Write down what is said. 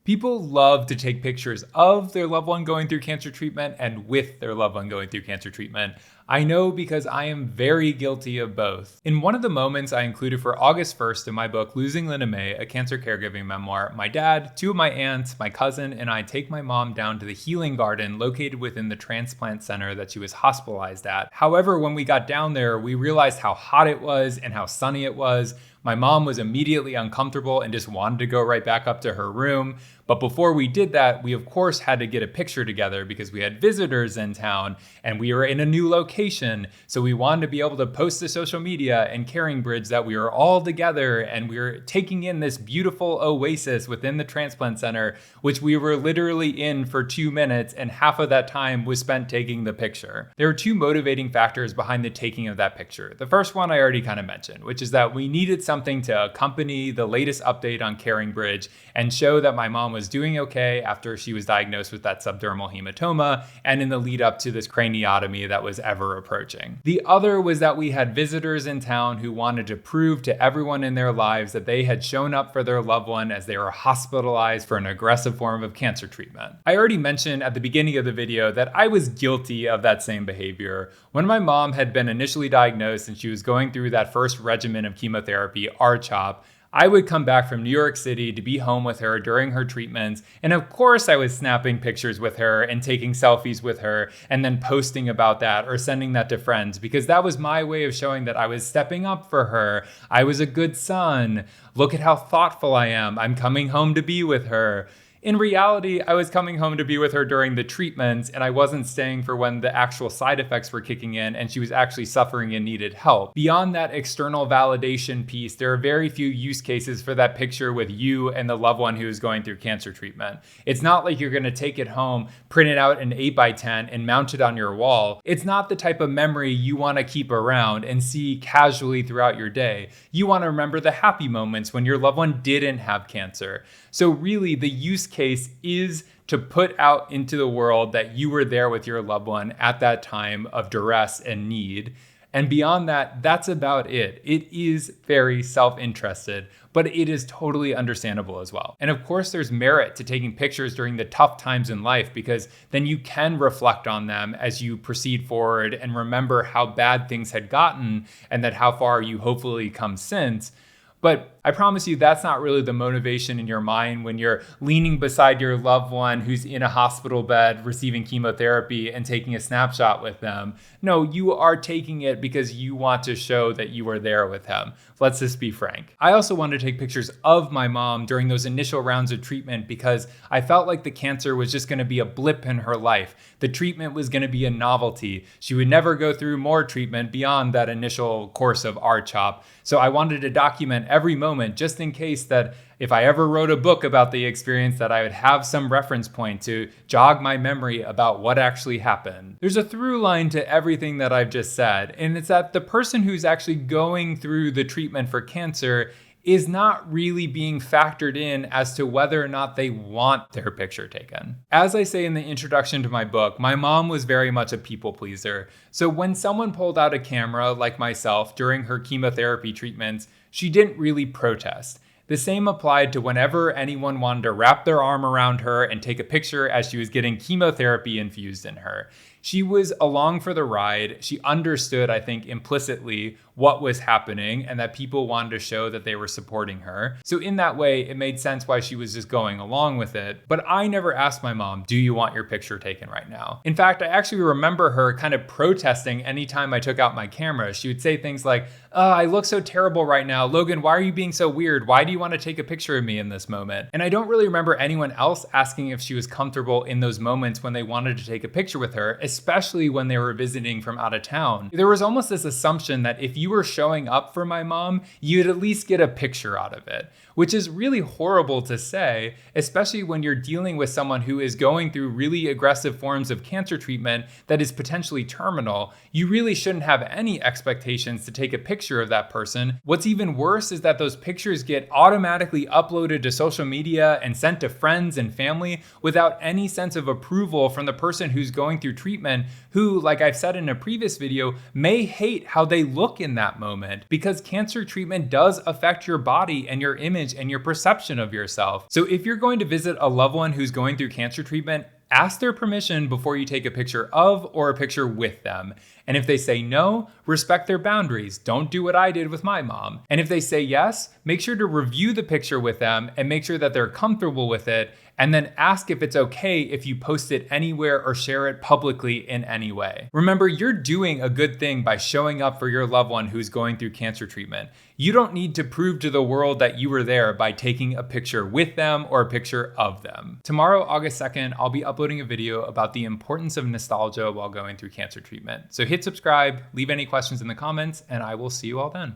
People love to take pictures of their loved one going through cancer treatment and with their loved one going through cancer treatment. I know because I am very guilty of both. In one of the moments I included for August 1st in my book, Losing Linda May, a cancer caregiving memoir, my dad, two of my aunts, my cousin, and I take my mom down to the healing garden located within the transplant center that she was hospitalized at. However, when we got down there, we realized how hot it was and how sunny it was. My mom was immediately uncomfortable and just wanted to go right back up to her room. But before we did that, we of course had to get a picture together because we had visitors in town and we were in a new location. So we wanted to be able to post to social media and CaringBridge that we were all together and we were taking in this beautiful oasis within the transplant center, which we were literally in for 2 minutes, and half of that time was spent taking the picture. There were two motivating factors behind the taking of that picture. The first one I already kind of mentioned, which is that we needed something to accompany the latest update on CaringBridge and show that my mom was doing okay after she was diagnosed with that subdermal hematoma and in the lead up to this craniotomy that was ever approaching. The other was that we had visitors in town who wanted to prove to everyone in their lives that they had shown up for their loved one as they were hospitalized for an aggressive form of cancer treatment. I already mentioned at the beginning of the video that I was guilty of that same behavior. When my mom had been initially diagnosed and she was going through that first regimen of chemotherapy, R-CHOP, I would come back from New York City to be home with her during her treatments. And of course, I was snapping pictures with her and taking selfies with her and then posting about that or sending that to friends because that was my way of showing that I was stepping up for her. I was a good son. Look at how thoughtful I am. I'm coming home to be with her. In reality, I was coming home to be with her during the treatments and I wasn't staying for when the actual side effects were kicking in and she was actually suffering and needed help. Beyond that external validation piece, there are very few use cases for that picture with you and the loved one who is going through cancer treatment. It's not like you're going to take it home, print it out in 8x10 and mount it on your wall. It's not the type of memory you want to keep around and see casually throughout your day. You want to remember the happy moments when your loved one didn't have cancer. So really, the use case is to put out into the world that you were there with your loved one at that time of duress and need. And beyond that, that's about it. It is very self-interested, but it is totally understandable as well. And of course, there's merit to taking pictures during the tough times in life because then you can reflect on them as you proceed forward and remember how bad things had gotten and that how far you hopefully come since. But I promise you that's not really the motivation in your mind when you're leaning beside your loved one who's in a hospital bed receiving chemotherapy and taking a snapshot with them. No, you are taking it because you want to show that you were there with him. Let's just be frank. I also wanted to take pictures of my mom during those initial rounds of treatment because I felt like the cancer was just going to be a blip in her life. The treatment was going to be a novelty. She would never go through more treatment beyond that initial course of R-CHOP. So I wanted to document every moment just in case that if I ever wrote a book about the experience that I would have some reference point to jog my memory about what actually happened. There's a through line to everything that I've just said, and it's that the person who's actually going through the treatment for cancer is not really being factored in as to whether or not they want their picture taken. As I say in the introduction to my book, my mom was very much a people pleaser. So when someone pulled out a camera like myself during her chemotherapy treatments, she didn't really protest. The same applied to whenever anyone wanted to wrap their arm around her and take a picture as she was getting chemotherapy infused in her. She was along for the ride. She understood, I think, implicitly what was happening and that people wanted to show that they were supporting her. So in that way, it made sense why she was just going along with it. But I never asked my mom, do you want your picture taken right now? In fact, I actually remember her kind of protesting anytime I took out my camera. She would say things like, I look so terrible right now. Logan, why are you being so weird? Why do you want to take a picture of me in this moment? And I don't really remember anyone else asking if she was comfortable in those moments when they wanted to take a picture with her, especially when they were visiting from out of town. There was almost this assumption that if you were showing up for my mom, you'd at least get a picture out of it, which is really horrible to say, especially when you're dealing with someone who is going through really aggressive forms of cancer treatment that is potentially terminal. You really shouldn't have any expectations to take a picture of that person. What's even worse is that those pictures get automatically uploaded to social media and sent to friends and family without any sense of approval from the person who's going through treatment treatment who, like I've said in a previous video, may hate how they look in that moment, because cancer treatment does affect your body and your image and your perception of yourself. So if you're going to visit a loved one who's going through cancer treatment, ask their permission before you take a picture of or a picture with them. And if they say no, respect their boundaries. Don't do what I did with my mom. And if they say yes, make sure to review the picture with them and make sure that they're comfortable with it. And then ask if it's okay if you post it anywhere or share it publicly in any way. Remember, you're doing a good thing by showing up for your loved one who's going through cancer treatment. You don't need to prove to the world that you were there by taking a picture with them or a picture of them. Tomorrow, August 2nd, I'll be uploading a video about the importance of nostalgia while going through cancer treatment. So hit subscribe, leave any questions in the comments, and I will see you all then.